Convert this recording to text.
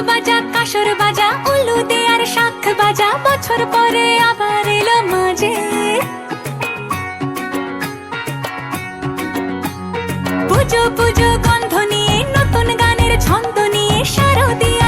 বাজা কাসর বাজা উলু দে আর শাখ বাজা, বছর পরে আবার এলো মাঝে। পুজো পুজো গন্ধ নিয়ে নতুন গানের ছন্দ নিয়ে শারদিয়া